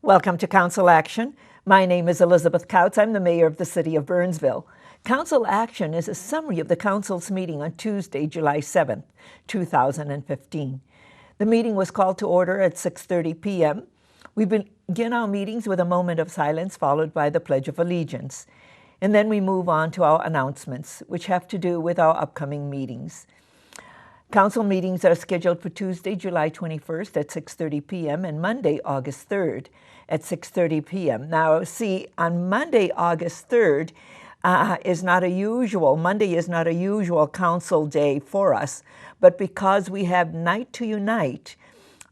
Welcome to Council Action. My name is Elizabeth Couts. I'm the mayor of the city of Burnsville. Council Action is a summary of the council's meeting on Tuesday, July 7th, 2015. The meeting was called to order at 6:30 p.m. We begin our meetings with a moment of silence followed by the Pledge of Allegiance. And then we move on to our announcements, which have to do with our upcoming meetings. Council meetings are scheduled for Tuesday, July 21st at 6:30 p.m. and Monday, August 3rd at 6:30 p.m. Now, see, on Monday, August 3rd Monday is not a usual council day for us, but because we have Night to Unite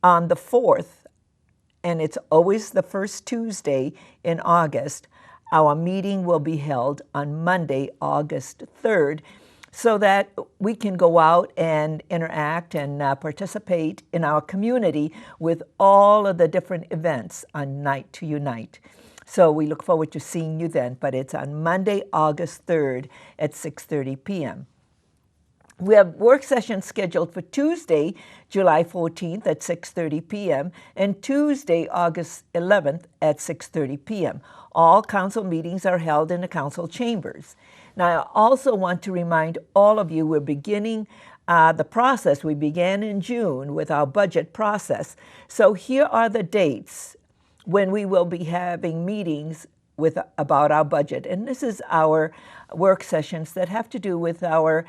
on the 4th, and it's always the first Tuesday in August, our meeting will be held on Monday, August 3rd, so that we can go out and interact and participate in our community with all of the different events on Night to Unite. So we look forward to seeing you then, but it's on Monday, August 3rd at 6:30 p.m. We have work sessions scheduled for Tuesday, July 14th at 6:30 p.m. and Tuesday, August 11th at 6:30 p.m. All council meetings are held in the council chambers. Now, I also want to remind all of you we're beginning the process. We began in June with our budget process. So here are the dates when we will be having meetings about our budget. And this is our work sessions that have to do with our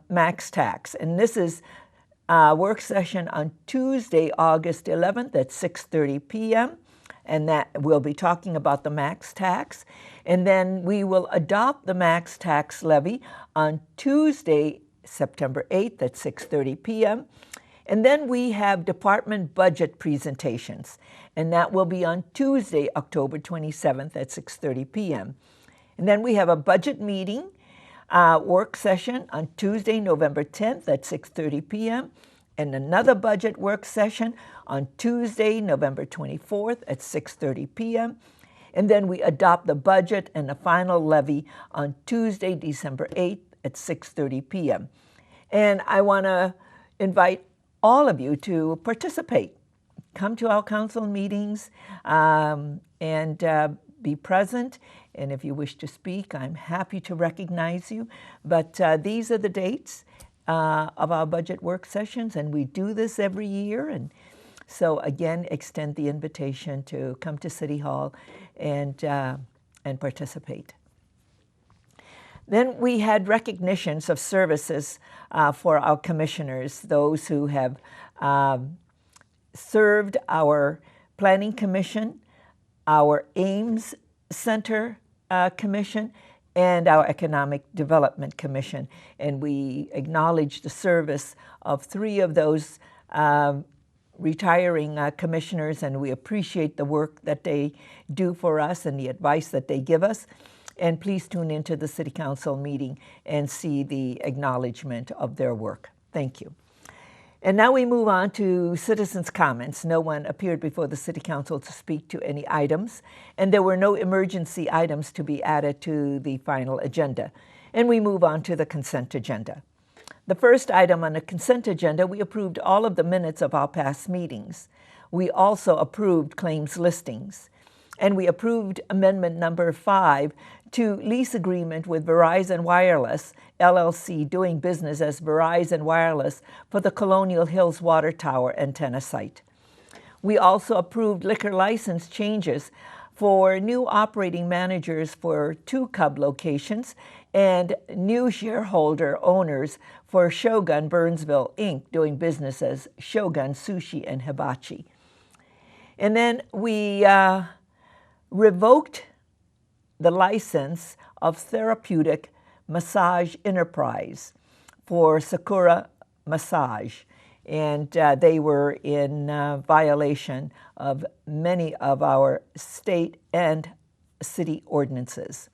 max tax. And this is a work session on Tuesday, August 11th at 6:30 p.m. And that we'll be talking about the max tax. And then we will adopt the max tax levy on Tuesday, September 8th at 6:30 p.m. And then we have department budget presentations, and that will be on Tuesday, October 27th at 6:30 p.m. And then we have a budget meeting work session on Tuesday, November 10th at 6:30 p.m. and another budget work session on Tuesday, November 24th at 6:30 p.m. And then we adopt the budget and the final levy on Tuesday, December 8th at 6:30 p.m. And I want to invite all of you to participate. Come to our council meetings and be present. And if you wish to speak, I'm happy to recognize you. But these are the dates of our budget work sessions, and we do this every year. And so again, extend the invitation to come to City Hall and participate. Then we had recognitions of services for our commissioners, those who have served our Planning Commission, our Ames Center Commission, and our Economic Development Commission. And we acknowledge the service of three of those retiring commissioners, and we appreciate the work that they do for us and the advice that they give us. And please tune into the City Council meeting and see the acknowledgement of their work. Thank you. And now we move on to citizens' comments. No one appeared before the City Council to speak to any items, and there were no emergency items to be added to the final agenda. And we move on to the consent agenda. The first item on the consent agenda, we approved all of the minutes of our past meetings. We also approved claims listings. And we approved amendment number 5 to lease agreement with Verizon Wireless, LLC, doing business as Verizon Wireless for the Colonial Hills Water Tower antenna site. We also approved liquor license changes for new operating managers for 2 Cub locations and new shareholder owners for Shogun Burnsville, Inc., doing business as Shogun Sushi and Hibachi. And then we revoked the license of Therapeutic Massage Enterprise for Sakura Massage, and they were in violation of many of our state and city ordinances.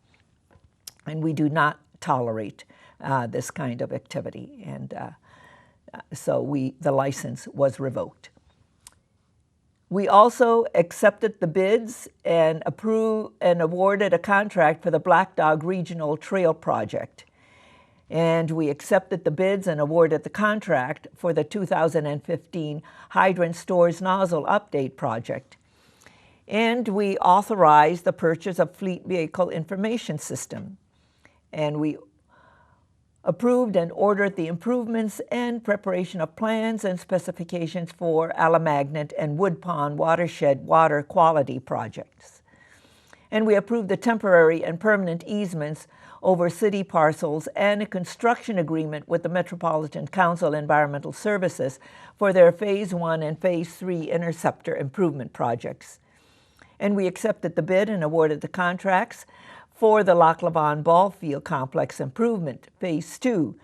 And we do not tolerate this kind of activity, and so the license was revoked. We also accepted the bids and approved and awarded a contract for the Black Dog Regional Trail Project. And we accepted the bids and awarded the contract for the 2015 Hydrant Stores Nozzle Update Project. And we authorized the purchase of Fleet Vehicle Information System. And we approved and ordered the improvements and preparation of plans and specifications for Alamagnet and Wood Pond watershed water quality projects. And we approved the temporary and permanent easements over city parcels and a construction agreement with the Metropolitan Council Environmental Services for their Phase 1 and Phase 3 interceptor improvement projects. And we accepted the bid and awarded the contracts for the Loch Levon Ball Field Complex Improvement, Phase 2,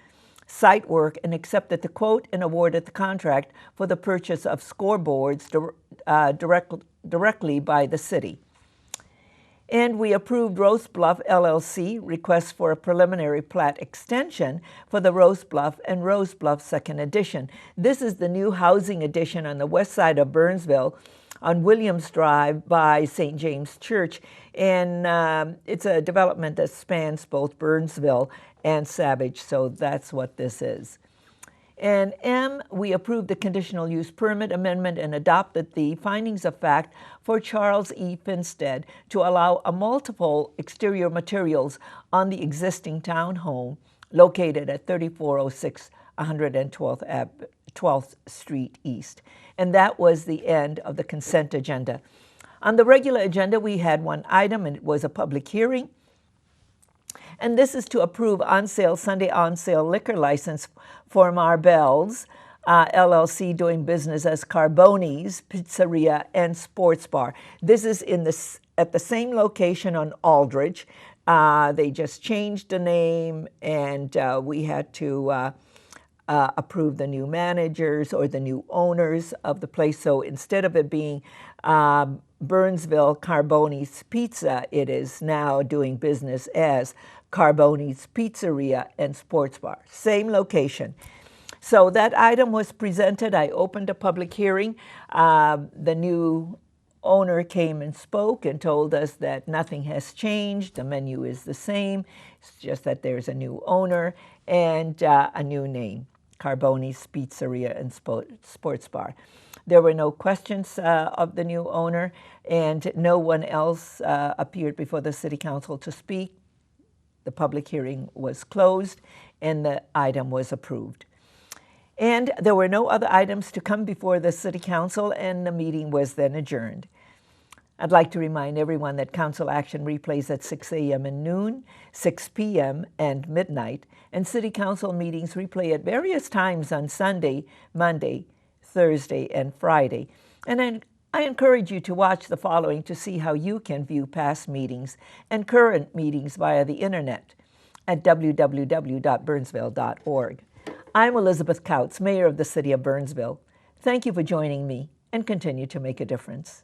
site work, and accepted the quote and awarded the contract for the purchase of scoreboards directly by the city. And we approved Rose Bluff LLC request for a preliminary plat extension for the Rose Bluff and Rose Bluff Second Edition. This is the new housing addition on the west side of Burnsville on Williams Drive by St. James Church. And it's a development that spans both Burnsville and Savage, so that's what this is. And M, we approved the conditional use permit amendment and adopted the findings of fact for Charles E. Finstead to allow a multiple exterior materials on the existing townhome located at 3406 112th Street East. And that was the end of the consent agenda. On the regular agenda, we had one item, and it was a public hearing. And this is to approve Sunday on sale liquor license for Marbell's LLC, doing business as Carboni's Pizzeria and Sports Bar. This is at the same location on Aldrich. They just changed the name, and we had to approve the new managers or the new owners of the place. So instead of it being Burnsville Carboni's Pizza, it is now doing business as Carboni's Pizzeria and Sports Bar. Same location. So that item was presented. I opened a public hearing. The new owner came and spoke and told us that nothing has changed. The menu is the same. It's just that there's a new owner and a new name, Carboni's Pizzeria and Sports Bar. There were no questions of the new owner, and no one else appeared before the City Council to speak. The public hearing was closed, and the item was approved. And there were no other items to come before the City Council, and the meeting was then adjourned. I'd like to remind everyone that council action replays at 6 a.m. and noon, 6 p.m. and midnight, and City Council meetings replay at various times on Sunday, Monday, Thursday, and Friday. And I encourage you to watch the following to see how you can view past meetings and current meetings via the internet at www.burnsville.org. I'm Elizabeth Kautz, Mayor of the City of Burnsville. Thank you for joining me, and continue to make a difference.